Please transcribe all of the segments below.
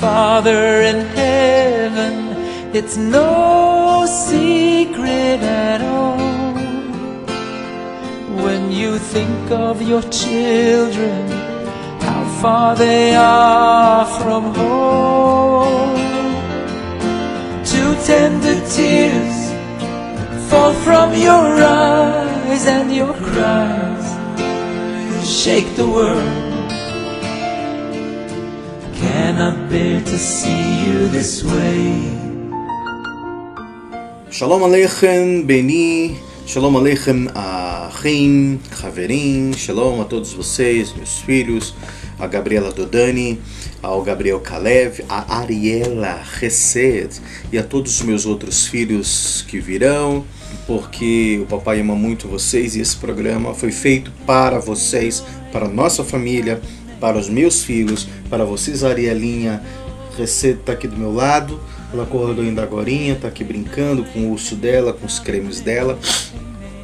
Father in heaven, it's no secret at all. When you think of your children, how far they are from home. Two tender tears fall from your eyes, and your cries shake the world. Cannot bear to see you this way. Shalom Aleichem, Beni. Shalom Aleichem, Ahim, Haverim. Shalom a todos vocês, meus filhos. A Gabriela Dodani, ao Gabriel Kalev, a Ariela Hesed e a todos os meus outros filhos que virão, porque o papai ama muito vocês e esse programa foi feito para vocês, para a nossa família, para os meus filhos, para vocês. A Arielinha Hesed está aqui do meu lado, ela acordou ainda agorinha, está aqui brincando com o urso dela, com os cremes dela.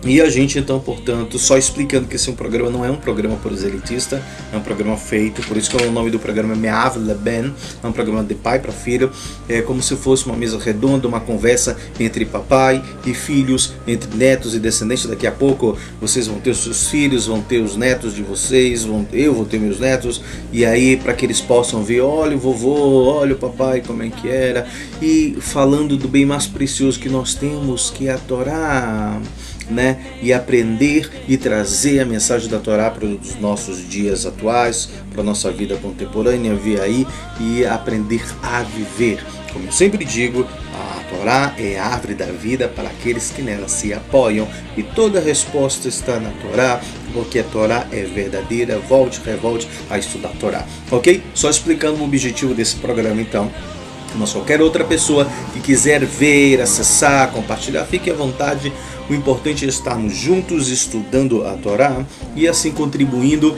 E a gente, então, portanto, só explicando que esse programa não é um programa proselitista, é um programa feito, por isso que o nome do programa é Me'av Leben, é um programa de pai para filho, é como se fosse uma mesa redonda, uma conversa entre papai e filhos, entre netos e descendentes. Daqui a pouco vocês vão ter os seus filhos, vão ter os netos de vocês, eu vou ter meus netos, e aí para que eles possam ver, olha o vovô, olha o papai, como é que era, e falando do bem mais precioso que nós temos, que é a Torá, né? E aprender e trazer a mensagem da Torá para os nossos dias atuais, para a nossa vida contemporânea, vir aí e aprender a viver. Como eu sempre digo, a Torá é a árvore da vida para aqueles que nela se apoiam, e toda a resposta está na Torá, porque a Torá é verdadeira. Revolte a estudar a Torá, ok? Só explicando o objetivo desse programa, então. Mas qualquer outra pessoa que quiser ver, acessar, compartilhar, fique à vontade. O importante é estarmos juntos estudando a Torá e assim contribuindo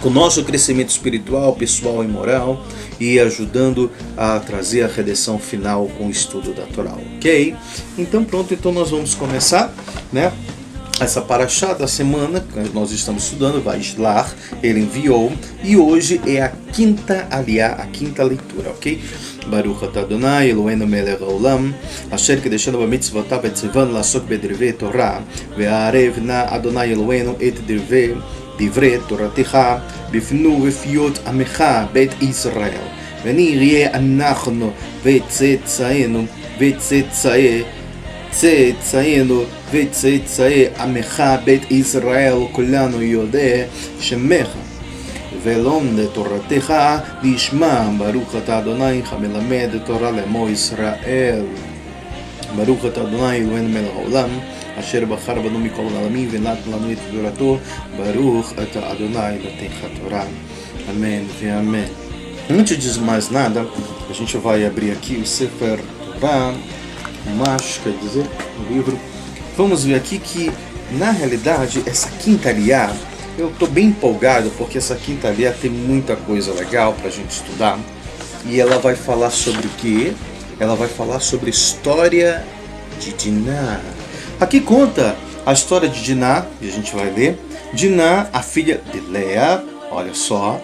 com o nosso crescimento espiritual, pessoal e moral, e ajudando a trazer a redenção final com o estudo da Torá, ok? Então pronto, então nós vamos começar, né? Essa paraxá da semana que nós estamos estudando, Vaishlach, ele enviou, e hoje é a quinta aliá, a quinta leitura, ok? Baruch atah Adonai Eloheinu melech haolam, asher kideshanu b'mitzvotav v'tzivanu la'asok b'dirvei Torah, ve'arev na Adonai Eloheinu et divrei Toratecha bifnu v'fiot amecha bet Israel, ונראה אנחנו וצאצאינו וצאצאי עמך בית ישראל כולנו יודע שמך ולומד תורתך לשמה. ברוך אתה אדוני המלמד תורה לעמו ישראל. ברוך אתה אדוני אלוהינו מלך העולם אשר בחר בנו מכל העולמים ונתן לנו את תורתו. ברוך אתה אדוני נותן תורה. Amém e amém. Antes de mais nada, a gente vai abrir aqui o Sefer Torah, Macho, quer dizer, o livro. Vamos ver aqui que, na realidade, essa quinta aliá, eu estou bem empolgado porque essa quinta aliá tem muita coisa legal para a gente estudar. E ela vai falar sobre o quê? Ela vai falar sobre a história de Diná. Aqui conta a história de Diná, e a gente vai ler. Diná, a filha de Leá, olha só,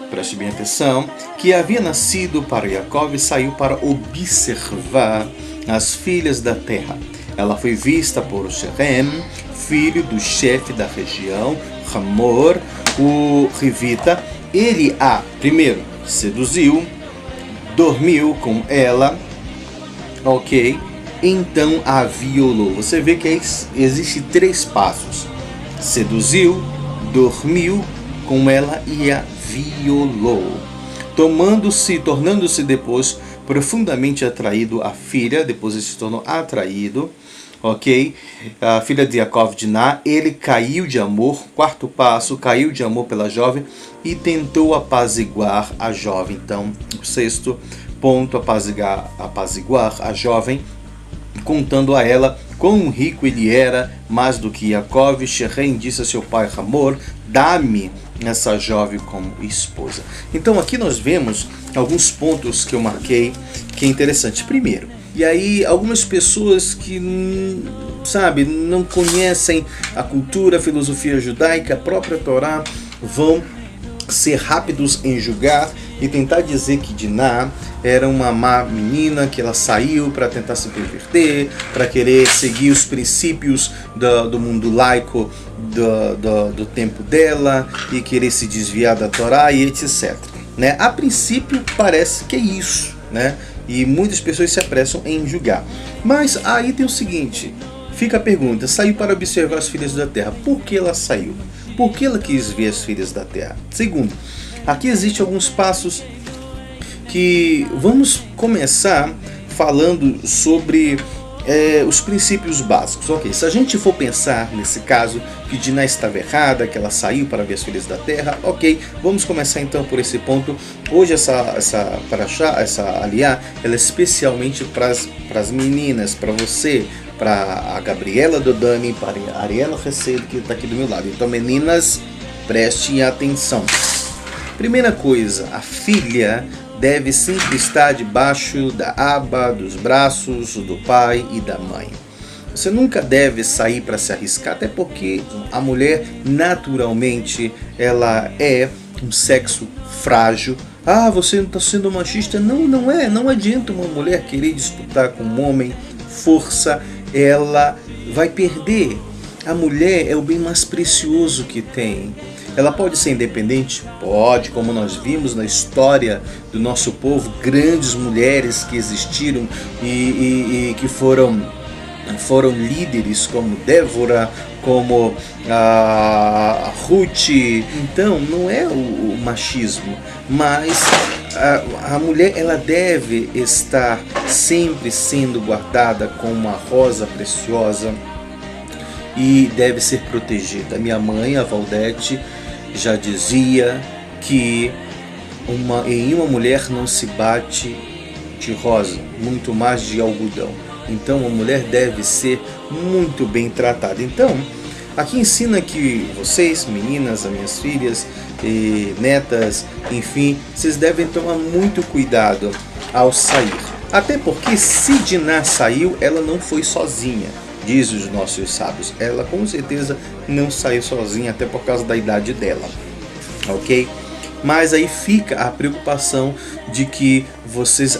preste bem atenção, que havia nascido para Jacó e saiu para observar as filhas da terra. Ela foi vista por Shem, filho do chefe da região, Hamor, o Rivita. Ele a, primeiro, seduziu, dormiu com ela, ok? Então a violou. Você vê que existe 3 passos: seduziu, dormiu com ela e a violou, tornando-se depois profundamente atraído à filha. Depois ele se tornou atraído, ok? A filha de Jacó, Diná, ele caiu de amor. 4º passo, caiu de amor pela jovem e tentou apaziguar a jovem. Então, o 6º ponto, apaziguar a jovem, contando a ela quão rico ele era, mais do que Jacó. Shem disse a seu pai Hamor: dá-me essa jovem como esposa. Então aqui nós vemos alguns pontos que eu marquei que é interessante. Primeiro, e aí algumas pessoas que não conhecem a cultura, a filosofia judaica, a própria Torá, vão ser rápidos em julgar e tentar dizer que Diná era uma má menina, que ela saiu para tentar se perverter, para querer seguir os princípios do mundo laico do tempo dela e querer se desviar da Torá e etc. Né? A princípio parece que é isso, né? E muitas pessoas se apressam em julgar. Mas aí tem o seguinte, fica a pergunta, saiu para observar as filhas da terra. Por que ela saiu? Por que ela quis ver as filhas da terra? Segundo, aqui existem alguns passos que vamos começar falando sobre os princípios básicos. Ok, se a gente for pensar nesse caso que Diná estava errada, que ela saiu para ver as filhas da terra, ok, vamos começar então por esse ponto. Hoje essa paraxá, essa aliá, ela é especialmente para as meninas, para você, para a Gabriela Dodani, para a Ariela Recedo, que está aqui do meu lado. Então, meninas, prestem atenção. Primeira coisa, a filha deve sempre estar debaixo da aba, dos braços do pai e da mãe. Você nunca deve sair para se arriscar, até porque a mulher, naturalmente, ela é um sexo frágil. Ah, você não está sendo machista? Não, não é. Não adianta uma mulher querer disputar com um homem força, ela vai perder. A mulher é o bem mais precioso que tem. Ela pode ser independente? Pode, como nós vimos na história do nosso povo, grandes mulheres que existiram e que foram líderes, como Débora, como a Ruth. Então, não é o machismo, mas a mulher ela deve estar sempre sendo guardada como uma rosa preciosa e deve ser protegida. Minha mãe, a Valdete, já dizia que em uma mulher não se bate de rosa, muito mais de algodão. Então a mulher deve ser muito bem tratada. Então, aqui ensina que vocês, meninas, as minhas filhas e netas, enfim, vocês devem tomar muito cuidado ao sair. Até porque se Diná saiu, ela não foi sozinha, diz os nossos sábios. Ela com certeza não saiu sozinha, até por causa da idade dela, ok? Mas aí fica a preocupação de que vocês,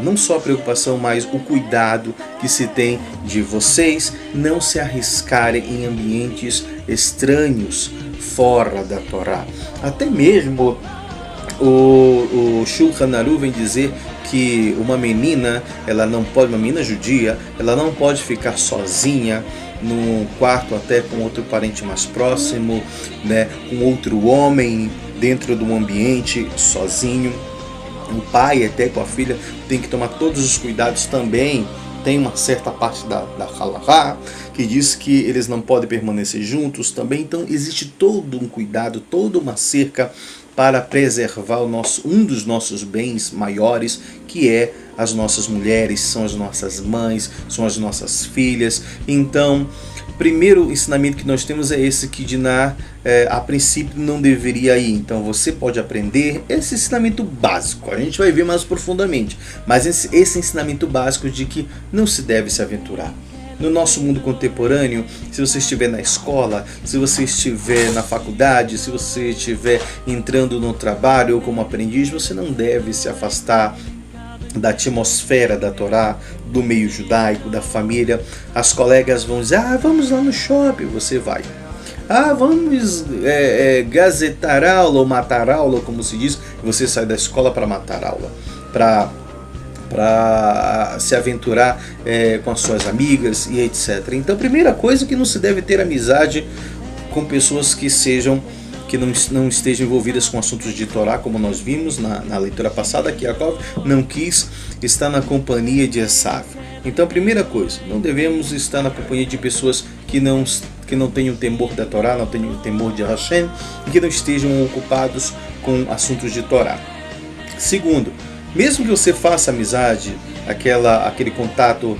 não só a preocupação, mas o cuidado que se tem de vocês não se arriscarem em ambientes estranhos fora da Torá. Até mesmo o Shulchan Aruch vem dizer que uma menina judia, ela não pode ficar sozinha num quarto até com outro parente mais próximo, né, com outro homem dentro de um ambiente sozinho. O pai até com a filha tem que tomar todos os cuidados também. Tem uma certa parte da halahá que diz que eles não podem permanecer juntos também. Então existe todo um cuidado, toda uma cerca para preservar um dos nossos bens maiores, que é as nossas mulheres, são as nossas mães, são as nossas filhas. Então, o primeiro ensinamento que nós temos é esse, que Diná, a princípio, não deveria ir. Então, você pode aprender esse ensinamento básico. A gente vai ver mais profundamente. Mas esse ensinamento básico de que não se deve se aventurar. No nosso mundo contemporâneo, se você estiver na escola, se você estiver na faculdade, se você estiver entrando no trabalho ou como aprendiz, você não deve se afastar da atmosfera da Torá, do meio judaico, da família. As colegas vão dizer, vamos lá no shopping, você vai. Vamos gazetar aula ou matar aula, como se diz, você sai da escola para matar aula, para se aventurar com as suas amigas e etc. Então, a primeira coisa é que não se deve ter amizade com pessoas que não estejam envolvidas com assuntos de Torá, como nós vimos na leitura passada, que Yaakov não quis estar na companhia de Esav. Então, a primeira coisa, não devemos estar na companhia de pessoas que não tenham temor da Torá, não tenham temor de Hashem e que não estejam ocupados com assuntos de Torá. Segundo, mesmo que você faça amizade, aquele contato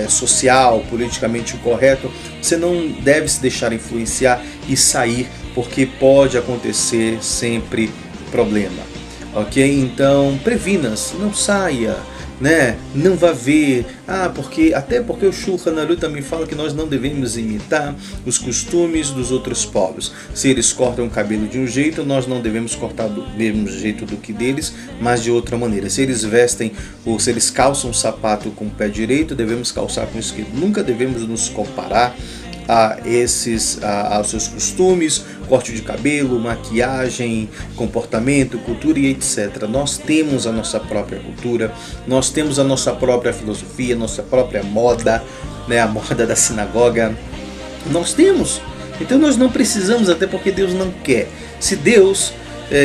social, politicamente correto, você não deve se deixar influenciar e sair, porque pode acontecer sempre problema, ok? Então, previna-se, não saia, né? Não vai ver, até porque o Shulchan Aruch também fala que nós não devemos imitar os costumes dos outros povos. Se eles cortam o cabelo de um jeito, nós não devemos cortar do mesmo jeito do que deles, mas de outra maneira. Se eles vestem ou se eles calçam um sapato com o pé direito, devemos calçar com o esquerdo. Nunca devemos nos comparar aos seus costumes, corte de cabelo, maquiagem, comportamento, cultura e etc. Nós temos a nossa própria cultura, nós temos a nossa própria filosofia, nossa própria moda, né, a moda da sinagoga. Nós temos. Então nós não precisamos, até porque Deus não quer. Se Deus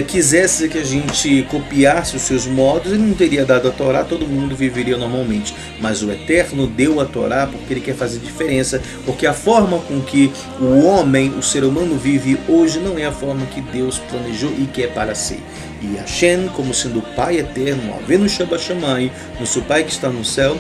quisesse que a gente copiasse os seus modos, ele não teria dado a Torá, todo mundo viveria normalmente. Mas o Eterno deu a Torá porque ele quer fazer diferença, porque a forma com que o homem, o ser humano vive hoje não é a forma que Deus planejou e quer para si. E Hashem, como sendo o Pai Eterno, Avenu Shabashamai, nosso Pai que está no céu,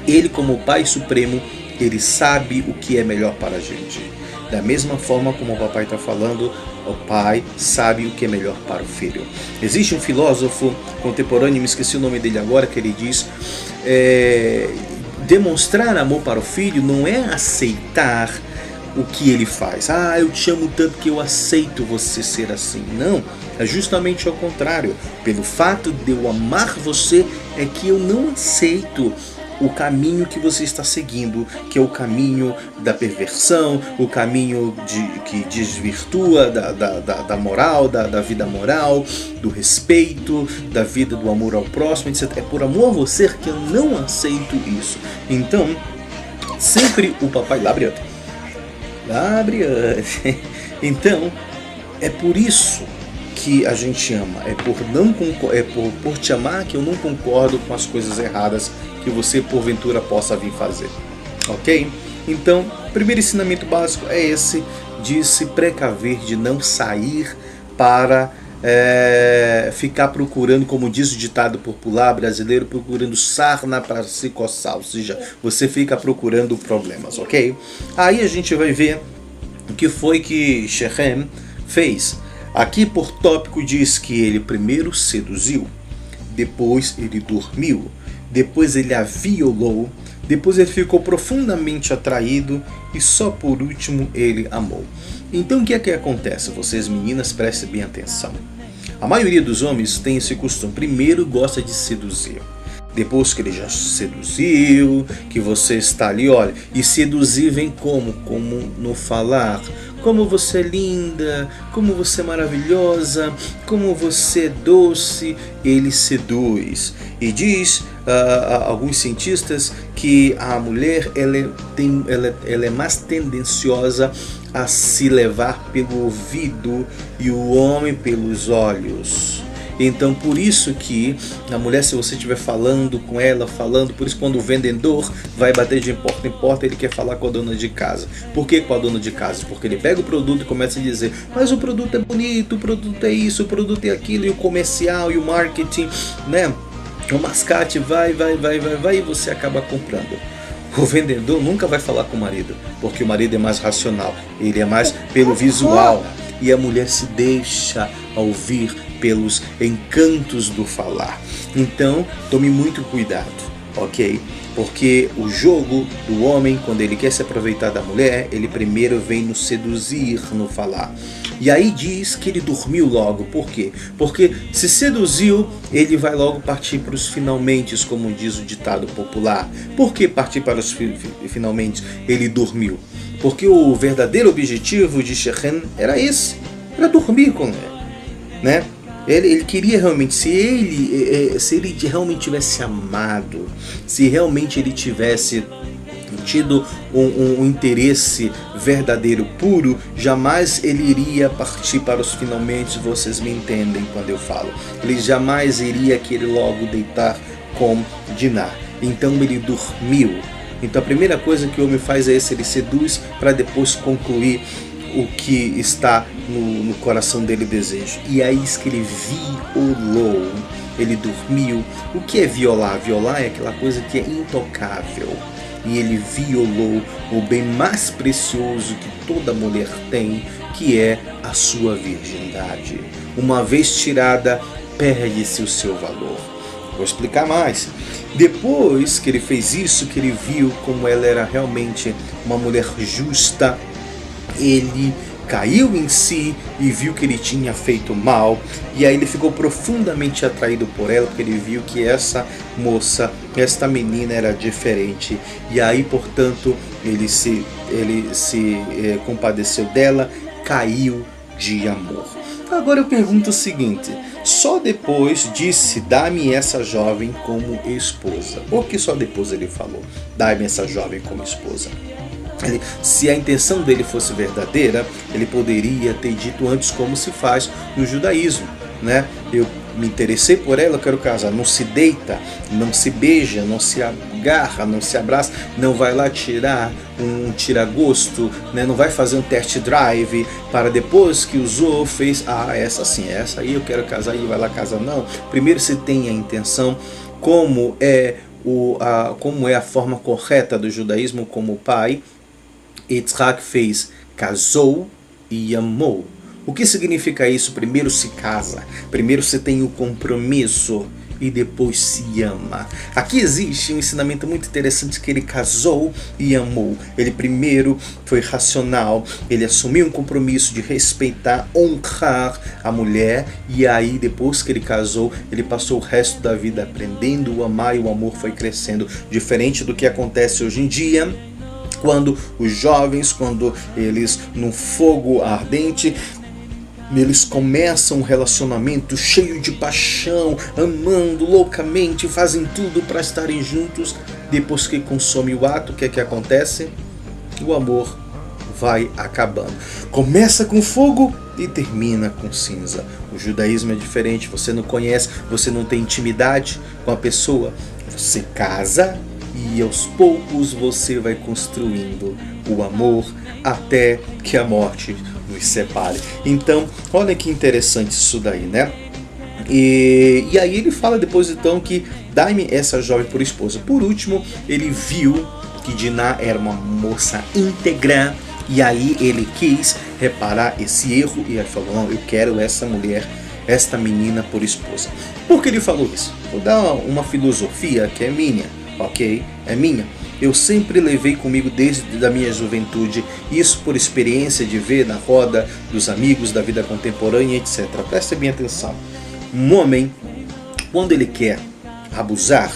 ele como o Pai Supremo, ele sabe o que é melhor para a gente. Da mesma forma como o papai está falando, o pai sabe o que é melhor para o filho. Existe um filósofo contemporâneo, me esqueci o nome dele agora, que ele diz: demonstrar amor para o filho não é aceitar o que ele faz. Eu te amo tanto que eu aceito você ser assim. Não, é justamente ao contrário. Pelo fato de eu amar você é que eu não aceito o caminho que você está seguindo, que é o caminho da perversão, o caminho que desvirtua da moral, da vida moral, do respeito, da vida do amor ao próximo, etc. É por amor a você que eu não aceito isso. Então, sempre o papai Labriante. Então, é por isso que a gente ama, por te amar que eu não concordo com as coisas erradas que você porventura possa vir fazer, ok? Então, o primeiro ensinamento básico é esse, de se precaver, de não sair para ficar procurando, como diz o ditado popular brasileiro, procurando sarna para se coçar, ou seja, você fica procurando problemas, ok? Aí a gente vai ver o que foi que Shechem fez. Aqui por tópico diz que ele primeiro seduziu, depois ele dormiu, depois ele a violou, depois ele ficou profundamente atraído e só por último ele amou. Então o que é que acontece? Vocês meninas prestem bem atenção. A maioria dos homens tem esse costume. Primeiro gosta de seduzir. Depois que ele já seduziu, que você está ali, olha, e seduzir vem como? Como no falar. Como você é linda, como você é maravilhosa, como você é doce, ele seduz. E diz alguns cientistas que a mulher ela é mais tendenciosa a se levar pelo ouvido e o homem pelos olhos. Então por isso que a mulher, se você estiver falando com ela, por isso quando o vendedor vai bater de porta em porta, ele quer falar com a dona de casa. Por que com a dona de casa? Porque ele pega o produto e começa a dizer: mas o produto é bonito, o produto é isso, o produto é aquilo, e o comercial e o marketing, né? O mascate vai e você acaba comprando. O vendedor nunca vai falar com o marido, porque o marido é mais racional, ele é mais pelo visual, e a mulher se deixa ouvir pelos encantos do falar. Então, tome muito cuidado, ok? Porque o jogo do homem, quando ele quer se aproveitar da mulher, ele primeiro vem no seduzir, no falar. E aí diz que ele dormiu logo. Por quê? Porque se seduziu, ele vai logo partir para os finalmente, como diz o ditado popular. Por que partir para os finalmente? Ele dormiu. Porque o verdadeiro objetivo de Shechem era esse, era dormir com ela, né? Ele queria realmente, se ele realmente tivesse amado, se realmente ele tivesse tido um interesse verdadeiro, puro, jamais ele iria partir para os finalmente, vocês me entendem quando eu falo. Ele jamais iria querer logo deitar com Dinar. Então ele dormiu. Então a primeira coisa que o homem faz é esse, ele seduz para depois concluir o que está no coração dele, desejo. E aí diz que ele violou, ele dormiu. O que é violar? Violar é aquela coisa que é intocável. E ele violou o bem mais precioso que toda mulher tem, que é a sua virgindade. Uma vez tirada, perde-se o seu valor. Vou explicar mais. Depois que ele fez isso, que ele viu como ela era realmente uma mulher justa, ele caiu em si e viu que ele tinha feito mal, e aí ele ficou profundamente atraído por ela, porque ele viu que essa moça, esta menina era diferente, e aí, portanto, ele se compadeceu dela, caiu de amor. Agora eu pergunto o seguinte: só depois disse, dá-me essa jovem como esposa? Por que só depois ele falou, dá-me essa jovem como esposa? Se a intenção dele fosse verdadeira, ele poderia ter dito antes, como se faz no judaísmo, né? Eu me interessei por ela, eu quero casar. Não se deita, não se beija, não se agarra, não se abraça, não vai lá tirar um tira-gosto, né? Não vai fazer um test drive para depois que usou, fez, essa sim, essa aí eu quero casar, e vai lá casar. Não, primeiro se tem a intenção, como é a forma correta do judaísmo, como o pai Yitzhak fez, casou e amou. O que significa isso? Primeiro se casa, primeiro se tem o compromisso e depois se ama. Aqui existe um ensinamento muito interessante, que ele casou e amou. Ele primeiro foi racional, ele assumiu um compromisso de respeitar, honrar a mulher, e aí depois que ele casou, ele passou o resto da vida aprendendo a amar, e o amor foi crescendo. Diferente do que acontece hoje em dia, quando os jovens, quando eles num fogo ardente, eles começam um relacionamento cheio de paixão, amando loucamente, fazem tudo para estarem juntos. Depois que consome o ato, o que é que acontece? O amor vai acabando. Começa com fogo e termina com cinza. O judaísmo é diferente, você não conhece, você não tem intimidade com a pessoa. Você casa e aos poucos você vai construindo o amor até que a morte nos separe. Então, olha que interessante isso daí, né? E aí ele fala depois então que dá-me essa jovem por esposa. Por último, ele viu que Diná era uma moça íntegra, e aí ele quis reparar esse erro e ele falou, não, eu quero essa mulher, esta menina por esposa. Por que ele falou isso? Vou dar uma filosofia que é minha, ok? É minha. Eu sempre levei comigo desde a minha juventude, isso por experiência de ver na roda dos amigos, da vida contemporânea, etc. Preste bem atenção. Um homem, quando ele quer abusar,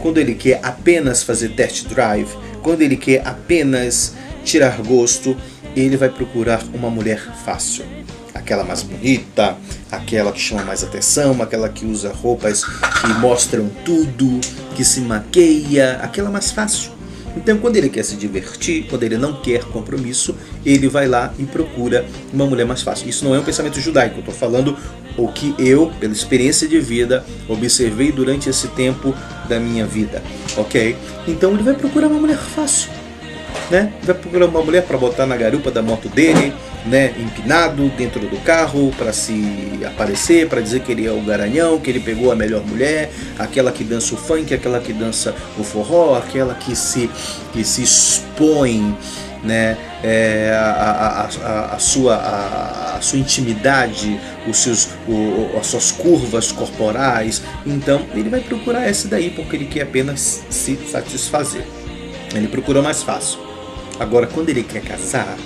quando ele quer apenas fazer test drive, quando ele quer apenas tirar gosto, ele vai procurar uma mulher fácil. Aquela mais bonita, aquela que chama mais atenção, aquela que usa roupas que mostram tudo, que se maqueia, aquela mais fácil. Então, quando ele quer se divertir, quando ele não quer compromisso, ele vai lá e procura uma mulher mais fácil. Isso não é um pensamento judaico, eu estou falando o que eu, pela experiência de vida, observei durante esse tempo da minha vida, ok? Então ele vai procurar uma mulher fácil, né? Vai procurar uma mulher para botar na garupa da moto dele, né? Empinado dentro do carro, para se aparecer, para dizer que ele é o garanhão, que ele pegou a melhor mulher, aquela que dança o funk, aquela que dança o forró, aquela que se expõe, né? A sua intimidade, as suas curvas corporais. Então ele vai procurar essa daí porque ele quer apenas se satisfazer. Ele procura mais fácil. Agora, quando ele quer casar,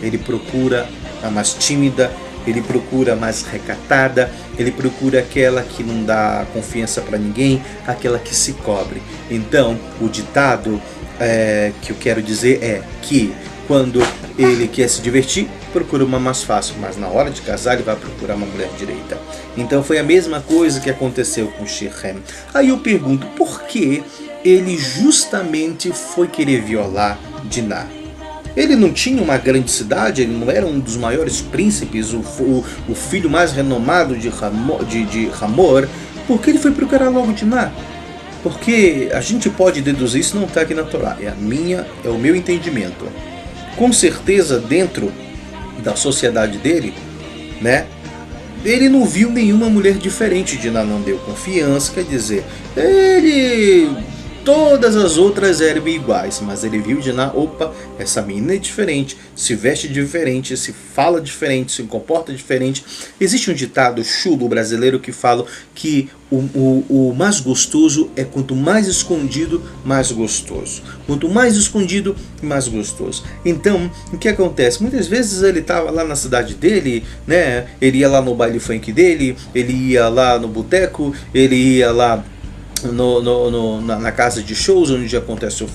ele procura a mais tímida, ele procura a mais recatada, ele procura aquela que não dá confiança para ninguém, aquela que se cobre. Então, o ditado que eu quero dizer é que quando ele quer se divertir, procura uma mais fácil, mas na hora de casar ele vai procurar uma mulher direita. Então foi a mesma coisa que aconteceu com Shechem. Aí eu pergunto, por que ele justamente foi querer violar Diná? Ele não tinha uma grande cidade, ele não era um dos maiores príncipes, o filho mais renomado de Hamor. Por que ele foi procurar logo Diná? Porque a gente pode deduzir, isso não está aqui na Torá, é o meu entendimento. Com certeza dentro da sociedade dele, né, ele não viu nenhuma mulher diferente. Diná não deu confiança, quer dizer, ele todas as outras eram iguais, mas ele viu de lá, opa, essa menina é diferente, se veste diferente, se fala diferente, se comporta diferente. Existe um ditado chulo brasileiro que fala que o mais gostoso é quanto mais escondido, mais gostoso. Quanto mais escondido, mais gostoso. Então, o que acontece? Muitas vezes ele estava lá na cidade dele, né? Ele ia lá no baile funk dele, ele ia lá no boteco, ele ia lá na casa de shows onde acontece o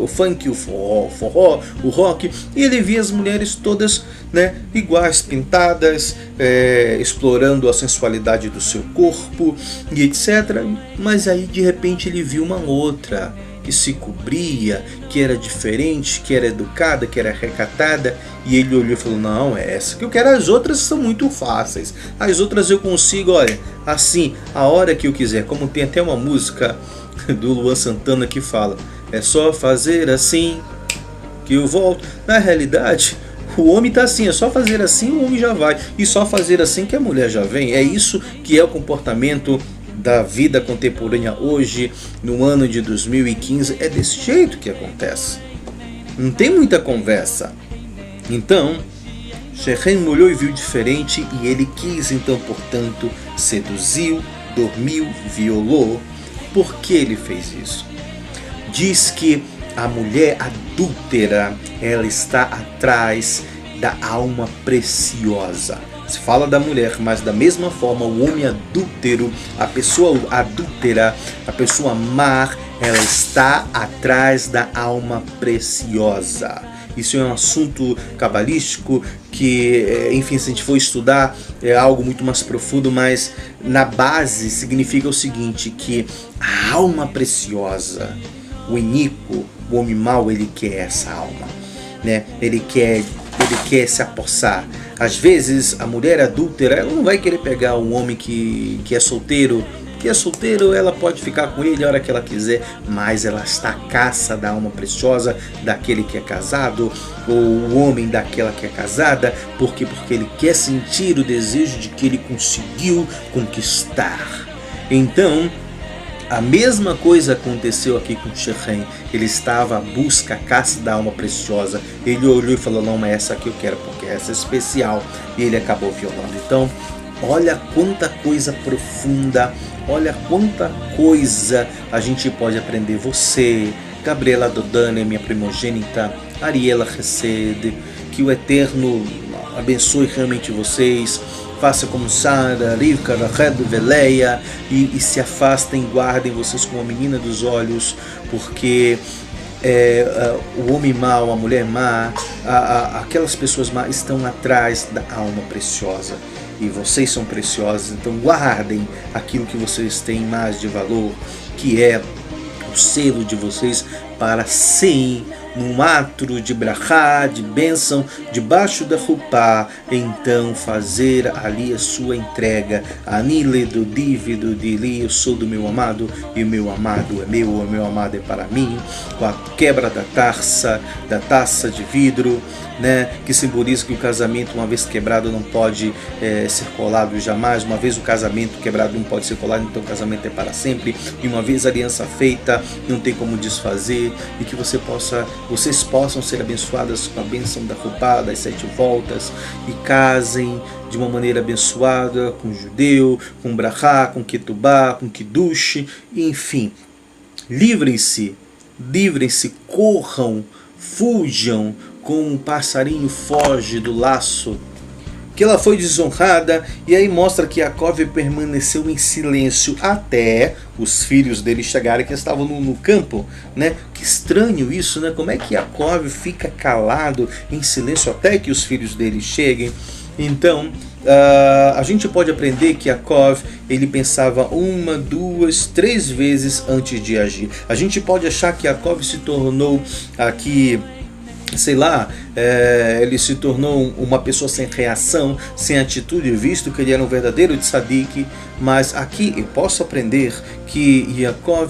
funk, o forró, o rock, e ele via as mulheres todas, né, iguais, pintadas, explorando a sensualidade do seu corpo e etc. Mas aí de repente ele viu uma outra que se cobria, que era diferente, que era educada, que era recatada, e ele olhou e falou: não, é essa que eu quero, as outras são muito fáceis, as outras eu consigo, olha, assim, a hora que eu quiser, como tem até uma música do Luan Santana que fala, é só fazer assim que eu volto. Na realidade, o homem tá assim, é só fazer assim o homem já vai, e só fazer assim que a mulher já vem. É isso que é o comportamento da vida contemporânea hoje, no ano de 2015, é desse jeito que acontece. Não tem muita conversa. Então, Shechem olhou e viu diferente, e ele quis, então, portanto, seduziu, dormiu, violou. Por que ele fez isso? Diz que a mulher adúltera, ela está atrás da alma preciosa. Se fala da mulher, mas da mesma forma o homem adúltero, a pessoa adúltera, a pessoa má, ela está atrás da alma preciosa. Isso é um assunto cabalístico que, enfim, se a gente for estudar, é algo muito mais profundo, mas na base significa o seguinte, que a alma preciosa, o iníquo, o homem mau, ele quer essa alma, né? Ele quer se apossar. Às vezes a mulher adúltera, ela não vai querer pegar um homem que é solteiro. Que é solteiro, ela pode ficar com ele a hora que ela quiser, mas ela está à caça da alma preciosa daquele que é casado, ou o homem daquela que é casada. Por quê? Porque ele quer sentir o desejo de que ele conseguiu conquistar. Então, a mesma coisa aconteceu aqui com Shechem. Ele estava à busca, à caça da alma preciosa. Ele olhou e falou: não, mas essa que eu quero, porque essa é especial. E ele acabou violando. Então, olha quanta coisa profunda, olha quanta coisa a gente pode aprender. Você, Gabriela Dodani, minha primogênita, Ariela Hesed, que o Eterno abençoe realmente vocês. Faça como Sara, Rivka, Rachel, Veleia, e se afastem, guardem vocês como a menina dos olhos, porque o homem mau, a mulher má, aquelas pessoas má estão atrás da alma preciosa. E vocês são preciosos, então guardem aquilo que vocês têm mais de valor, que é o selo de vocês, para sim, num ato de brachá, de bênção, debaixo da rupá, então fazer ali a sua entrega. Anile do dívido de li, eu sou do meu amado, e o meu amado é meu, o meu amado é para mim, com a quebra da taça de vidro, né, que simboliza que o casamento, uma vez quebrado, não pode ser colado jamais. Uma vez o casamento quebrado não pode ser colado, então o casamento é para sempre. E uma vez a aliança feita, não tem como desfazer. E que vocês possam ser abençoadas com a bênção da Rupá, das 7 voltas, e casem de uma maneira abençoada com judeu, com brachá, com ketubá, com kiddush, enfim. Livrem-se, corram, fujam, como um passarinho foge do laço, que ela foi desonrada. E aí mostra que Jacó permaneceu em silêncio até os filhos dele chegarem, que estavam no campo, né? Que estranho isso, né? Como é que Jacó fica calado em silêncio até que os filhos dele cheguem? Então, a gente pode aprender que Jacó, ele pensava 1, 2, 3 vezes antes de agir. A gente pode achar que Jacó se tornou aqui, sei lá, ele se tornou uma pessoa sem reação, sem atitude, visto que ele era um verdadeiro tzadik. Mas aqui eu posso aprender que Jacó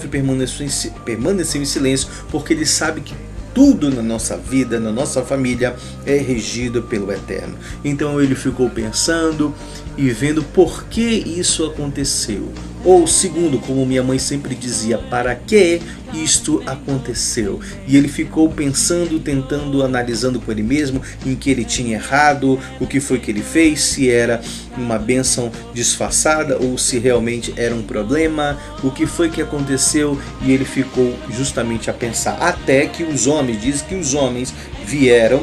permaneceu em silêncio, porque ele sabe que tudo na nossa vida, na nossa família, é regido pelo Eterno. Então ele ficou pensando e vendo por que isso aconteceu. Ou segundo, como minha mãe sempre dizia, para que isto aconteceu? E ele ficou pensando, tentando, analisando com ele mesmo em que ele tinha errado, o que foi que ele fez, se era uma bênção disfarçada ou se realmente era um problema, o que foi que aconteceu, e ele ficou justamente a pensar, até que os homens, diz que os homens vieram,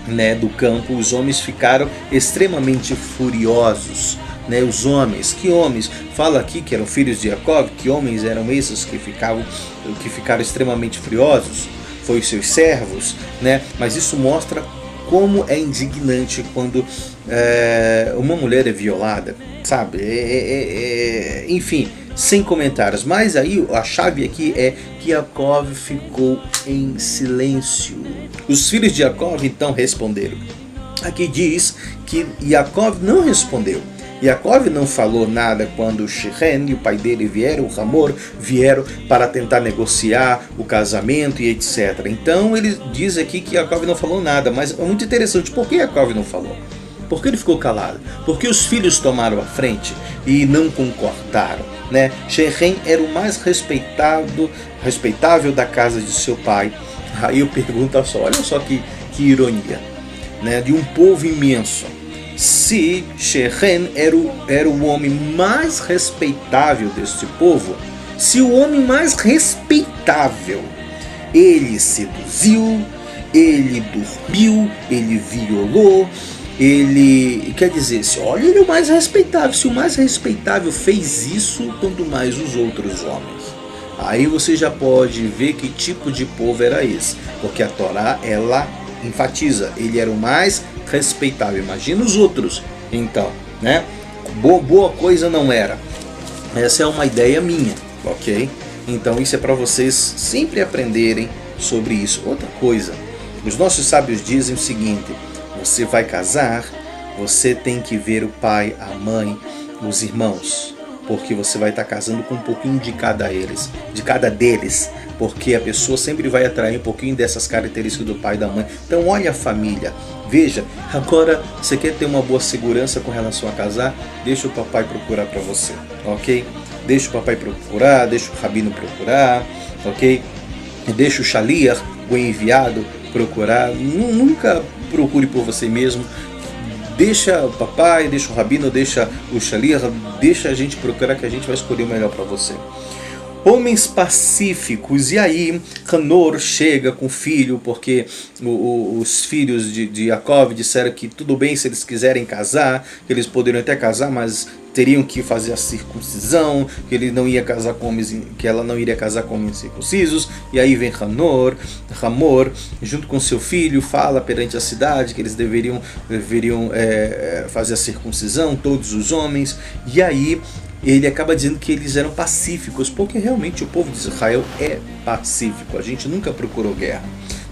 né, do campo, os homens ficaram extremamente furiosos. Né, os homens, que homens? Fala aqui que eram filhos de Jacó, que homens eram esses que ficaram extremamente furiosos? Foi os seus servos, né? Mas isso mostra como é indignante quando uma mulher é violada, sabe? Enfim, sem comentários. Mas aí a chave aqui é que Jacó ficou em silêncio. Os filhos de Jacó então responderam. Aqui diz que Jacó não respondeu. Jacó não falou nada quando Shechem e o pai dele vieram, o Hamor, vieram para tentar negociar o casamento e etc. Então ele diz aqui que Jacó não falou nada, mas é muito interessante. Por que Jacó não falou? Por que ele ficou calado? Porque os filhos tomaram a frente e não concordaram, né? Shechem era o mais respeitável da casa de seu pai. Aí eu pergunto só, olha só que ironia, né? De um povo imenso. Se Shechem era o homem mais respeitável deste povo, se o homem mais respeitável, ele seduziu, ele dormiu, ele violou, ele, quer dizer, olha, ele é o mais respeitável, se o mais respeitável fez isso, quanto mais os outros homens. Aí você já pode ver que tipo de povo era esse, porque a Torá, ela enfatiza, ele era o mais respeitável. Imagina os outros, então, né? Boa coisa não era. Essa é uma ideia minha, ok? Então isso é para vocês sempre aprenderem sobre isso. Outra coisa, os nossos sábios dizem o seguinte: você vai casar, você tem que ver o pai, a mãe, os irmãos, porque você vai estar casando com um pouquinho de cada deles, porque a pessoa sempre vai atrair um pouquinho dessas características do pai e da mãe. Então olha a família, veja, agora você quer ter uma boa segurança com relação a casar, deixa o papai procurar para você, ok? Deixa o papai procurar, deixa o rabino procurar, ok? Deixa o shaliach, o enviado, procurar. Nunca procure por você mesmo. Deixa o papai, deixa o rabino, deixa o shaliach, deixa a gente procurar, que a gente vai escolher o melhor para você. Homens pacíficos. E aí Hanor chega com o filho, porque os filhos de Jacó disseram que tudo bem se eles quiserem casar, que eles poderiam até casar, mas teriam que fazer a circuncisão, que ele não ia casar com homens, que ela não iria casar com homens circuncisos. E aí vem Hamor, junto com seu filho, fala perante a cidade que eles deveriam fazer a circuncisão, todos os homens. E aí ele acaba dizendo que eles eram pacíficos, porque realmente o povo de Israel é pacífico, a gente nunca procurou guerra.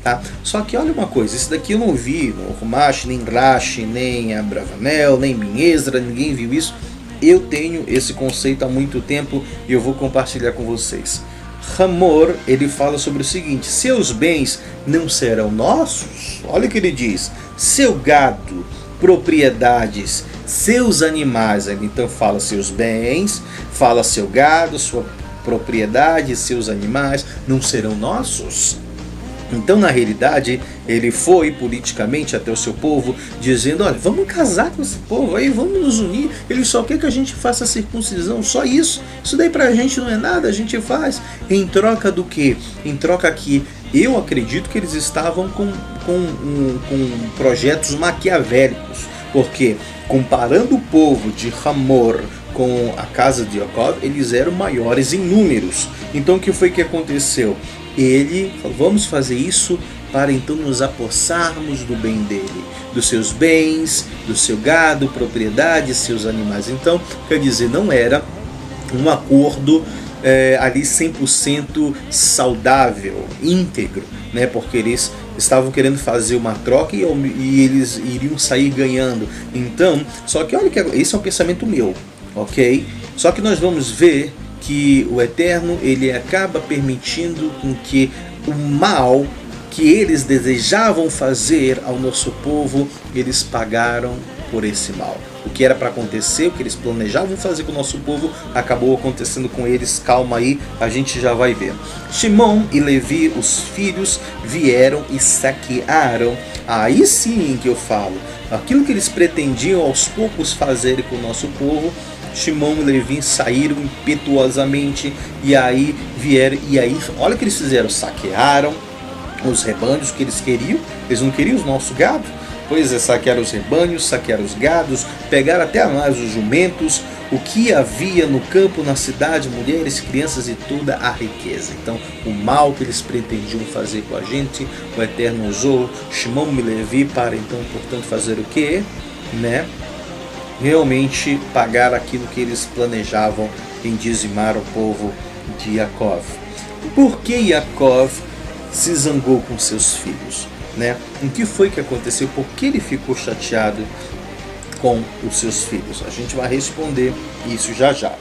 Tá? Só que olha uma coisa, isso daqui eu não vi no Rumash, nem Rashi, nem Abravanel, nem Binezra, ninguém viu isso. Eu tenho esse conceito há muito tempo e eu vou compartilhar com vocês. Hamor, ele fala sobre o seguinte: seus bens não serão nossos. Olha o que ele diz: seu gado, propriedades, seus animais. Então fala seus bens, fala seu gado, sua propriedade, seus animais não serão nossos. Então, na realidade, ele foi politicamente até o seu povo, dizendo: olha, vamos casar com esse povo aí, vamos nos unir, ele só quer que a gente faça a circuncisão, só isso. Isso daí pra gente não é nada, a gente faz. Em troca do quê? Em troca que eu acredito que eles estavam com projetos maquiavélicos, porque comparando o povo de Hamor com a casa de Jacó, eles eram maiores em números. Então o que foi que aconteceu? Ele falou: vamos fazer isso para então nos apossarmos do bem dele, dos seus bens, do seu gado, propriedades, seus animais. Então, quer dizer, não era um acordo ali 100% saudável, íntegro, né? Porque eles estavam querendo fazer uma troca e eles iriam sair ganhando. Então, só que olha que esse é um pensamento meu, ok? Só que nós vamos ver que o Eterno, ele acaba permitindo com que o mal que eles desejavam fazer ao nosso povo, eles pagaram por esse mal. O que era para acontecer, o que eles planejavam fazer com o nosso povo, acabou acontecendo com eles. Calma aí, a gente já vai ver. Shimon e Levi, os filhos, vieram e saquearam. Aí sim que eu falo, aquilo que eles pretendiam aos poucos fazer com o nosso povo, Shimon e Levi saíram impetuosamente e aí vieram, e aí olha o que eles fizeram, saquearam os rebanhos que eles queriam. Eles não queriam os nossos gados? Pois é, saquearam os rebanhos, saquearam os gados, pegaram até mais os jumentos, o que havia no campo, na cidade, mulheres, crianças e toda a riqueza. Então, o mal que eles pretendiam fazer com a gente, o Eterno usou Shimon e Levi para, então, portanto, fazer o quê? Realmente pagar aquilo que eles planejavam em dizimar o povo de Yaakov. Por que Yaakov se zangou com seus filhos? O que foi que aconteceu? Por que ele ficou chateado com os seus filhos? A gente vai responder isso já já.